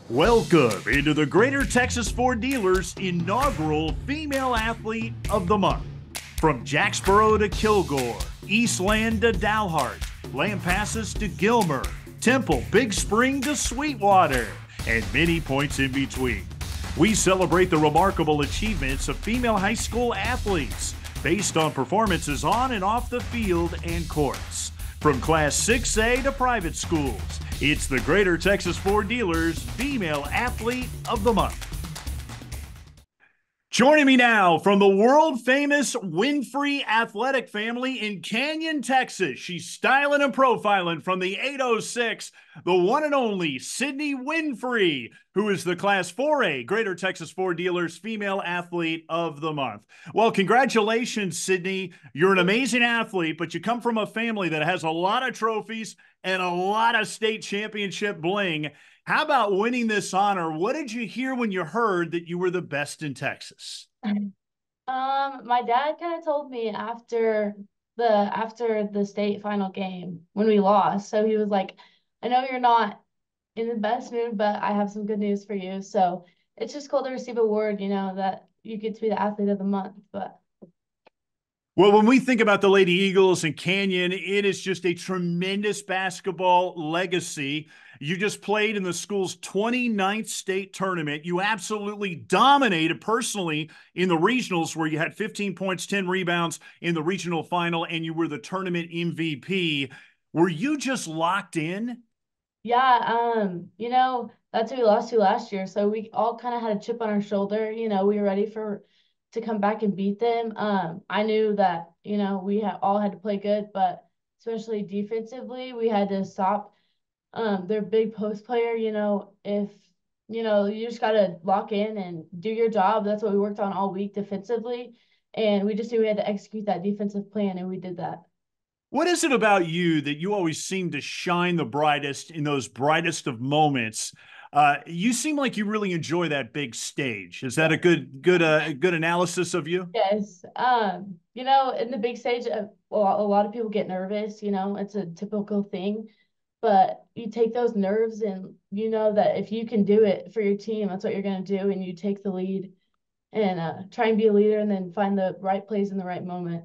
Welcome into the Greater Texas Ford Dealers inaugural Female Athlete of the Month. From Jacksboro to Kilgore, Eastland to Dalhart, Lampasas to Gilmer, Temple, Big Spring to Sweetwater, and many points in between. We celebrate the remarkable achievements of female high school athletes based on performances on and off the field and courts. From Class 6A to private schools, it's the Greater Texas Ford Dealers Female Athlete of the Month. Joining me now from the world-famous Winfrey athletic family in Canyon, Texas. She's styling and profiling from the 806, the one and only Sydnee Winfrey, who is the Class 4A Greater Texas Ford Dealers Female Athlete of the Month. Well, congratulations, Sydnee. You're an amazing athlete, but you come from a family that has a lot of trophies and a lot of state championship bling. How about winning this honor? What did you hear when you heard that you were the best in Texas? My dad kind of told me after the state final game when we lost. So he was like, I know you're not in the best mood, but I have some good news for you. So it's just cool to receive an award, that you get to be the athlete of the month. But Well, when we think about the Lady Eagles and Canyon, it is just a tremendous basketball legacy. You just played in the school's 29th state tournament. You absolutely dominated personally in the regionals where you had 15 points, 10 rebounds in the regional final, and you were the tournament MVP. Were you just locked in? yeah, that's who we lost to last year. So we all kind of had a chip on our shoulder. We were ready to come back and beat them. I knew that, all had to play good, but especially defensively, we had to stop their big post player. If you just gotta lock in and do your job. That's what we worked on all week defensively. And we just knew we had to execute that defensive plan, and we did that. What is it about you that you always seem to shine the brightest in those brightest of moments? You seem like you really enjoy that big stage. Is that a good analysis of you? Yes. In the big stage, well, a lot of people get nervous, it's a typical thing, but you take those nerves and you know that if you can do it for your team, that's what you're going to do. And you take the lead and try and be a leader and then find the right plays in the right moment.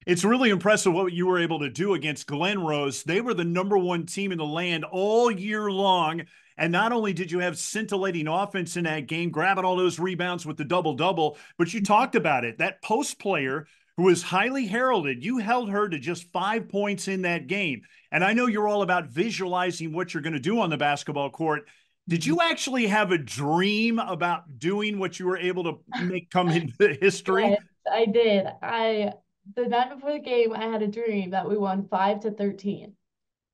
It's really impressive what you were able to do against Glen Rose. They were the #1 team in the land all year long. And not only did you have scintillating offense in that game, grabbing all those rebounds with the double-double, but you talked about it. That post player who was highly heralded, you held her to just 5 points in that game. And I know you're all about visualizing what you're going to do on the basketball court. Did you actually have a dream about doing what you were able to make come into history? Yes, I did. The night before the game, I had a dream that we won 5-13.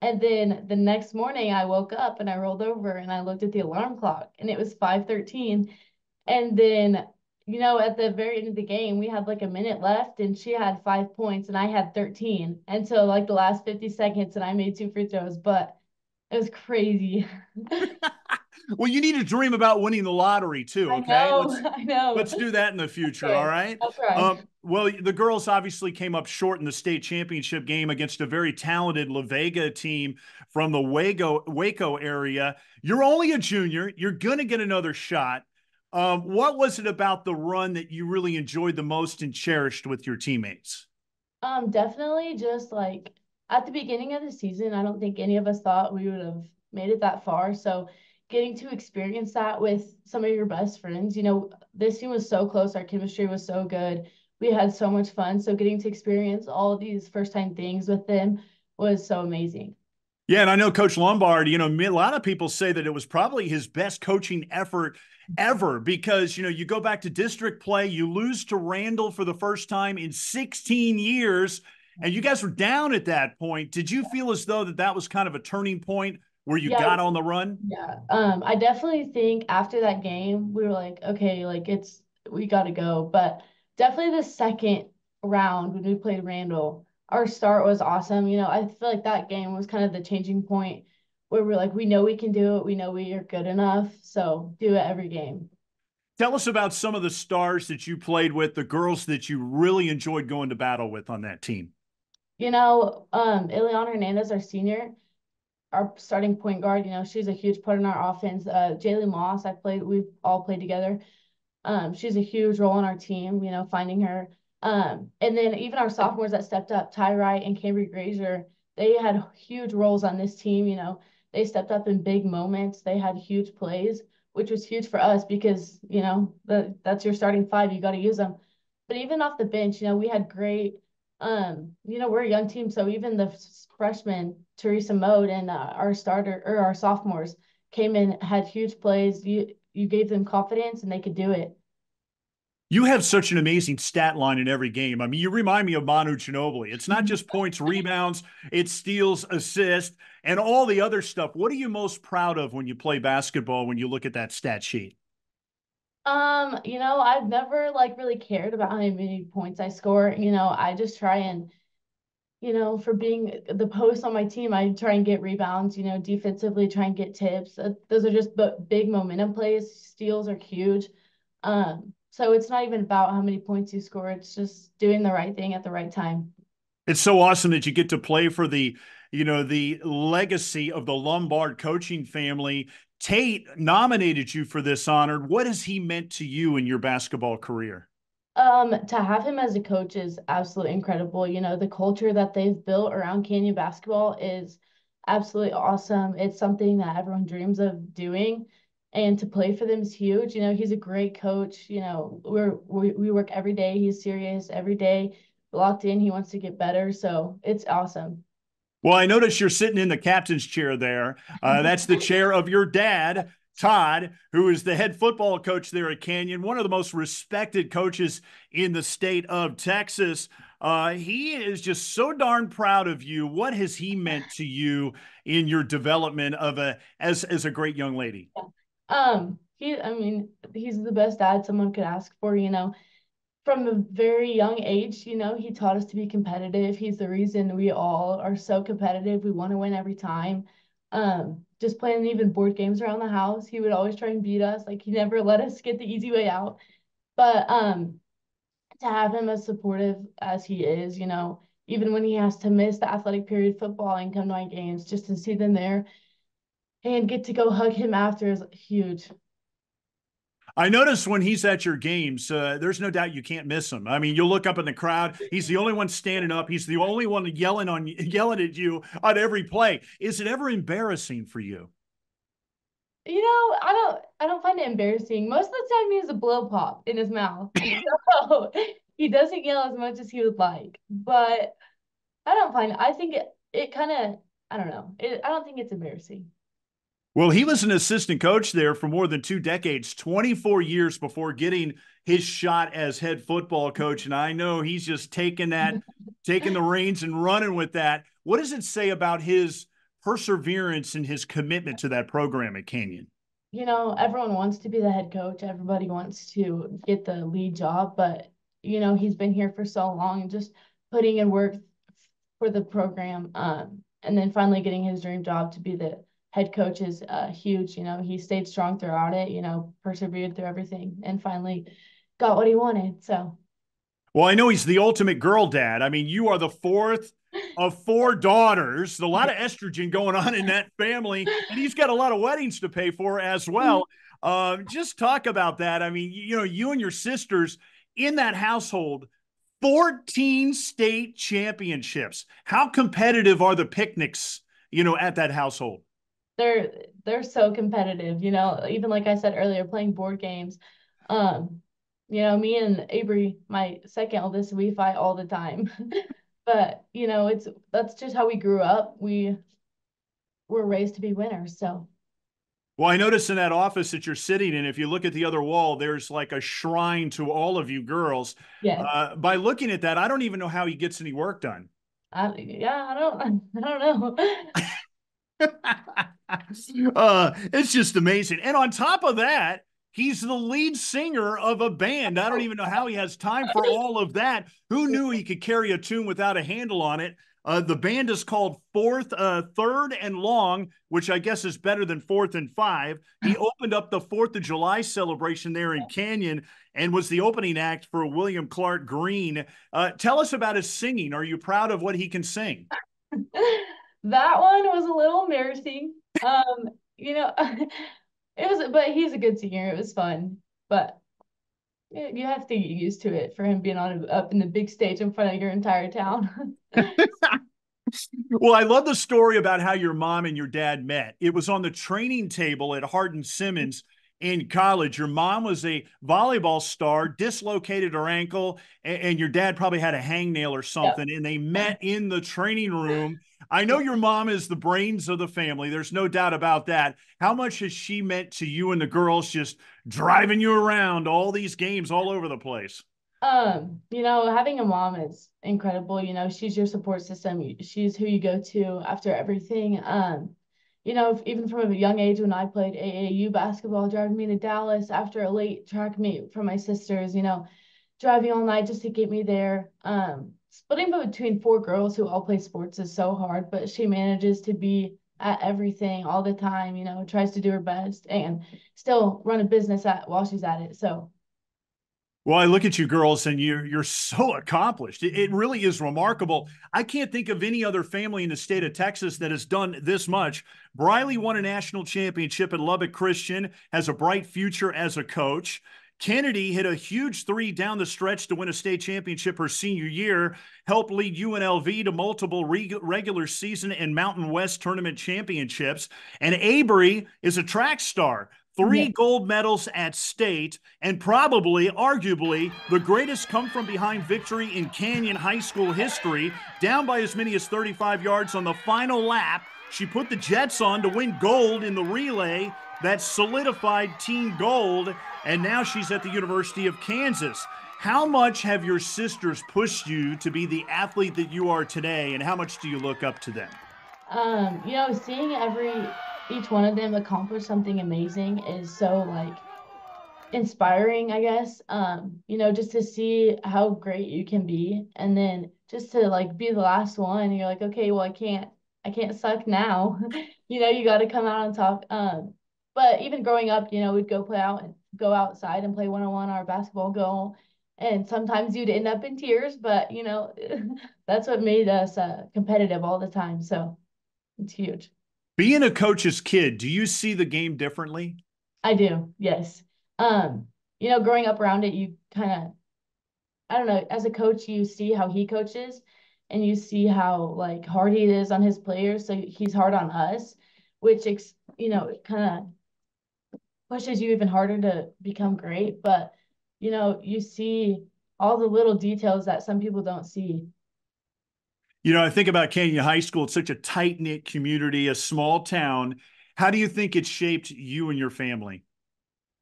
And then the next morning I woke up and I rolled over and I looked at the alarm clock and it was 5:13. And then, at the very end of the game, we had like a minute left and she had 5 points and I had 13. And so like the last 50 seconds and I made two free throws, but it was crazy. Well, you need to dream about winning the lottery too, I okay? know, Let's I know. let's do that in the future, all Okay, right? I'll try. Well, the girls obviously came up short in the state championship game against a very talented La Vega team from the Waco area. You're only a junior. You're going to get another shot. What was it about the run that you really enjoyed the most and cherished with your teammates? Definitely just like at the beginning of the season, I don't think any of us thought we would have made it that far. So getting to experience that with some of your best friends, this team was so close. Our chemistry was so good. We had so much fun. So getting to experience all of these first time things with them was so amazing. Yeah, and I know Coach Lombard, a lot of people say that it was probably his best coaching effort ever because, you go back to district play, you lose to Randall for the first time in 16 years, and you guys were down at that point. Did you feel as though that was kind of a turning point where you Yeah, got on the run? yeah. I definitely think after that game, we were like, okay, like we got to go. But definitely the second round when we played Randall, our start was awesome. I feel like that game was kind of the changing point where we're like, we know we can do it. We know we are good enough. So do it every game. Tell us about some of the stars that you played with, the girls that you really enjoyed going to battle with on that team. Ileana Hernandez, our senior, our starting point guard. She's a huge part in our offense. Jaylee Moss, we've all played together. She's a huge role on our team, finding her. And then even our sophomores that stepped up, Ty Wright and Cambry Grazier, they had huge roles on this team. They stepped up in big moments. They had huge plays, which was huge for us because, that's your starting five. You got to use them. But even off the bench, we had great, we're a young team. So even the freshmen, Teresa Mode and our sophomores came in, had huge plays. You gave them confidence and they could do it. You have such an amazing stat line in every game. I mean, you remind me of Manu Ginobili. It's not just points, rebounds, it's steals, assists, and all the other stuff. What are you most proud of when you play basketball when you look at that stat sheet? I've never like really cared about how many points I score. I just try and, for being the post on my team, I try and get rebounds, defensively try and get tips. Those are just big momentum plays. Steals are huge. So it's not even about how many points you score. It's just doing the right thing at the right time. It's so awesome that you get to play for the legacy of the Lombard coaching family. Tate nominated you for this honor. What has he meant to you in your basketball career? To have him as a coach is absolutely incredible. The culture that they've built around Canyon basketball is absolutely awesome. It's something that everyone dreams of doing, and to play for them is huge. He's a great coach. We work every day. He's serious every day, locked in. He wants to get better, so it's awesome. Well, I notice you're sitting in the captain's chair there. That's the chair of your dad, Todd, who is the head football coach there at Canyon, one of the most respected coaches in the state of Texas. He is just so darn proud of you. What has he meant to you in your development as a great young lady? I mean, he's the best dad someone could ask for. From a very young age, he taught us to be competitive. He's the reason we all are so competitive. We want to win every time. Just playing even board games around the house, he would always try and beat us. Like he never let us get the easy way out. But to have him as supportive as he is, even when he has to miss the athletic period football and come to my games, just to see them there and get to go hug him after is huge. I notice when he's at your games, there's no doubt you can't miss him. I mean, you'll look up in the crowd. He's the only one standing up. He's the only one yelling at you on every play. Is it ever embarrassing for you? I don't find it embarrassing. Most of the time he has a blow pop in his mouth. So he doesn't yell as much as he would like. But I think it kind of, I don't know. I don't think it's embarrassing. Well, he was an assistant coach there for more than 2 decades, 24 years before getting his shot as head football coach. And I know he's just taking the reins and running with that. What does it say about his perseverance and his commitment to that program at Canyon? Everyone wants to be the head coach. Everybody wants to get the lead job, but he's been here for so long and just putting in work for the program. And then finally getting his dream job to be the head coach is huge. He stayed strong throughout it, persevered through everything and finally got what he wanted. So, Well, I know he's the ultimate girl dad. I mean, you are the fourth of four daughters, a lot of estrogen going on in that family, and he's got a lot of weddings to pay for as well. Just talk about that. I mean, you and your sisters in that household, 14 state championships. How competitive are the picnics, at that household? they're they're so competitive, even like I said earlier, playing board games. Um, me and Avery, my second oldest, we fight all the time. But that's just how we grew up. We were raised to be winners. So Well, I notice in that office that you're sitting in, if you look at the other wall, there's like a shrine to all of you girls. yes. By looking at that, I don't even know how he gets any work done. Yeah, I don't know. It's just amazing. And on top of that, he's the lead singer of a band. I don't even know how he has time for all of that. Who knew he could carry a tune without a handle on it? The band is called Third and Long, which I guess is better than Fourth and Five. He opened up the 4th of July celebration there in Canyon and was the opening act for William Clark Green. Tell us about his singing. Are you proud of what he can sing? That one was a little embarrassing. You know, it was, but he's a good senior. It was fun, but you have to get used to it for him being on up in the big stage in front of your entire town. Well, I love the story about how your mom and your dad met. It was on the training table at Hardin Simmons in college. Your mom was a volleyball star, dislocated her ankle, and your dad probably had a hangnail or Yep. something, and they met in the training room. I know Yeah. your mom is the brains of the family. There's no doubt about that. How much has she meant to you and the girls just driving you around all these games all over the place? Having a mom is incredible. She's your support system. She's who you go to after everything. Even from a young age when I played AAU basketball, driving me to Dallas after a late track meet from my sisters, driving all night just to get me there. Splitting between four girls who all play sports is so hard, but she manages to be at everything all the time, tries to do her best and still run a business while she's at it. So Well, I look at you girls and you're so accomplished. It really is remarkable. I can't think of any other family in the state of Texas that has done this much. Briley won a national championship at Lubbock Christian, has a bright future as a coach. Kennedy hit a huge three down the stretch to win a state championship her senior year, helped lead UNLV to multiple regular season and Mountain West tournament championships. And Avery is a track star, yeah. three gold medals at state, and probably, arguably, the greatest come from behind victory in Canyon High School history, down by as many as 35 yards on the final lap. She put the Jets on to win gold in the relay that solidified team gold, and now she's at the University of Kansas. How much have your sisters pushed you to be the athlete that you are today, and how much do you look up to them? Seeing each one of them accomplish something amazing is so like inspiring, I guess. Just to see how great you can be and then just to like be the last one, you're like, okay, well I can't suck now. You got to come out on top. But even growing up, we'd go outside and play one-on-one our basketball goal. And sometimes you'd end up in tears, but that's what made us competitive all the time. So it's huge. Being a coach's kid, do you see the game differently? I do, yes. Growing up around it, you kind of, I don't know, as a coach, you see how he coaches and you see how like hard he is on his players. So he's hard on us, which, kind of pushes you even harder to become great. But, you see all the little details that some people don't see. I think about Canyon High School. It's such a tight knit community, a small town. How do you think it shaped you and your family?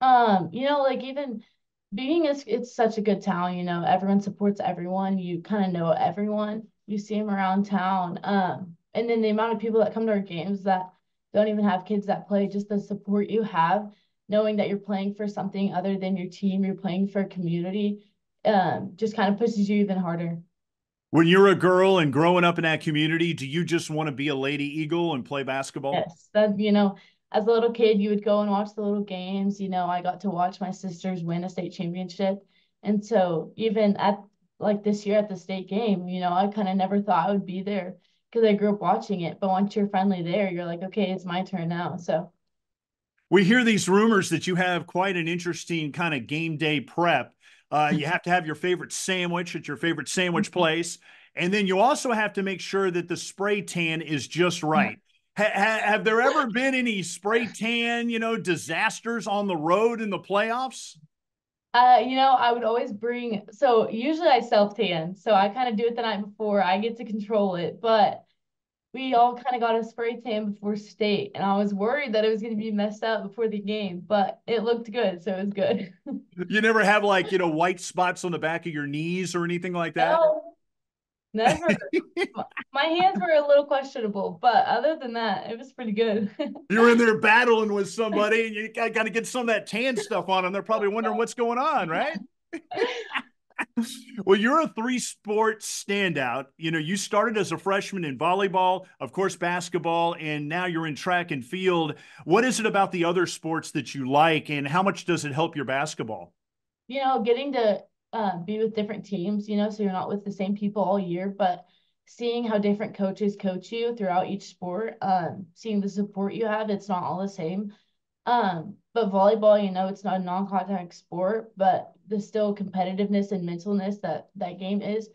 Like even being it's such a good town, everyone supports everyone. You kind of know everyone. You see them around town. And then the amount of people that come to our games that don't even have kids that play, just the support you have, knowing that you're playing for something other than your team, you're playing for a community, just kind of pushes you even harder. When you're a girl and growing up in that community, do you just want to be a Lady Eagle and play basketball? Yes, as a little kid, you would go and watch the little games. I got to watch my sisters win a state championship. And so even at like this year at the state game, I kind of never thought I would be there because I grew up watching it. But once you're finally there, you're like, okay, it's my turn now. So We hear these rumors that you have quite an interesting kind of game day prep. You have to have your favorite sandwich at your favorite sandwich place. And then you also have to make sure that the spray tan is just right. Have there ever been any spray tan, disasters on the road in the playoffs? I would always so usually I self tan. So I kind of do it the night before. I get to control it. But we all kind of got a spray tan before state, and I was worried that it was going to be messed up before the game, but it looked good, so it was good. You never have like, white spots on the back of your knees or anything like that? No, never. My hands were a little questionable, but other than that, it was pretty good. You're in there battling with somebody and you got to get some of that tan stuff on them. They're probably wondering what's going on, right? Well, you're a three-sport standout. You started as a freshman in volleyball, of course, basketball, and now you're in track and field. What is it about the other sports that you like, and how much does it help your basketball? Getting to be with different teams, so you're not with the same people all year, but seeing how different coaches coach you throughout each sport, seeing the support you have, it's not all the same. But volleyball, it's not a non-contact sport, but the still competitiveness and mentalness that game is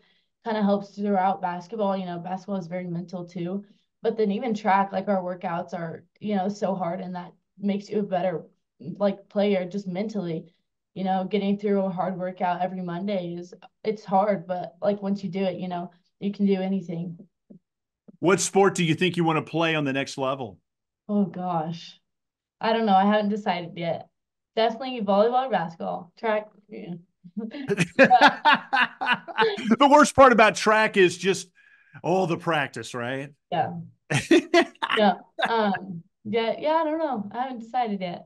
kind of helps throughout basketball. Basketball is very mental too. But then even track, like our workouts are, so hard, and that makes you a better like player just mentally. Getting through a hard workout every Monday it's hard, but like once you do it, you can do anything. What sport do you think you want to play on the next level? Oh gosh. I don't know. I haven't decided yet. Definitely volleyball or basketball. Track. Yeah. The worst part about track is just all the practice, right? Yeah. Yeah. Yeah, I don't know. I haven't decided yet.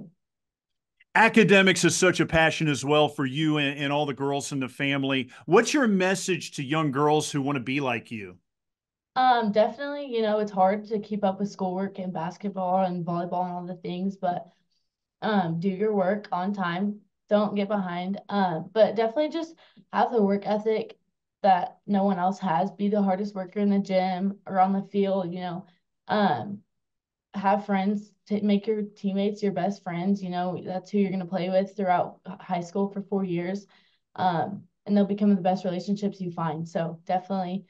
Academics is such a passion as well for you and all the girls in the family. What's your message to young girls who want to be like you? Definitely, it's hard to keep up with schoolwork and basketball and volleyball and all the things, but do your work on time. Don't get behind. But definitely just have the work ethic that no one else has. Be the hardest worker in the gym or on the field. Um, have friends to make your teammates your best friends. That's who you're going to play with throughout high school for 4 years. And they'll become the best relationships you find. So definitely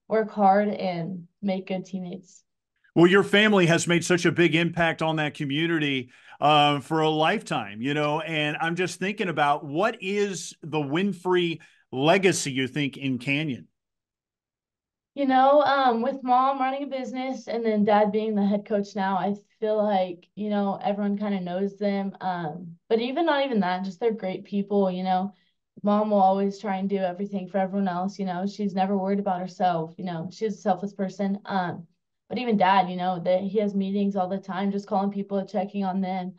work hard and make good teammates. Well, your family has made such a big impact on that community for a lifetime, and I'm just thinking about what is the Winfrey legacy you think in Canyon? With mom running a business and then dad being the head coach now, I feel like, everyone kind of knows them. But even not even that, just they're great people. Mom will always try and do everything for everyone else. She's never worried about herself. She's a selfless person. But even dad, that he has meetings all the time, just calling people, checking on them.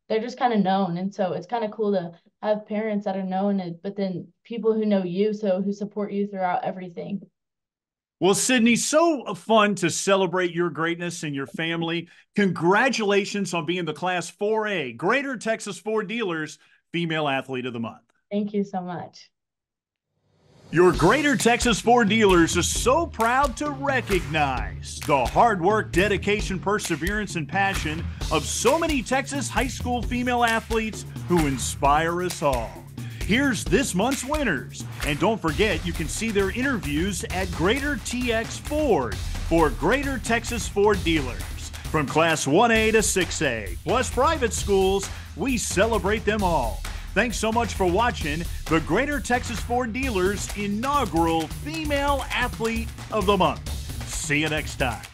They're just kind of known. And so it's kind of cool to have parents that are known, but then people who know you, so who support you throughout everything. Well, Sydnee, so fun to celebrate your greatness and your family. Congratulations on being the Class 4A Greater Texas Ford Dealers Female Athlete of the Month. Thank you so much. Your Greater Texas Ford Dealers is so proud to recognize the hard work, dedication, perseverance, and passion of so many Texas high school female athletes who inspire us all. Here's this month's winners. And don't forget, you can see their interviews at Greater TX Ford for Greater Texas Ford Dealers. From Class 1A to 6A, plus private schools, we celebrate them all. Thanks so much for watching the Greater Texas Ford Dealers inaugural Female Athlete of the Month. See you next time.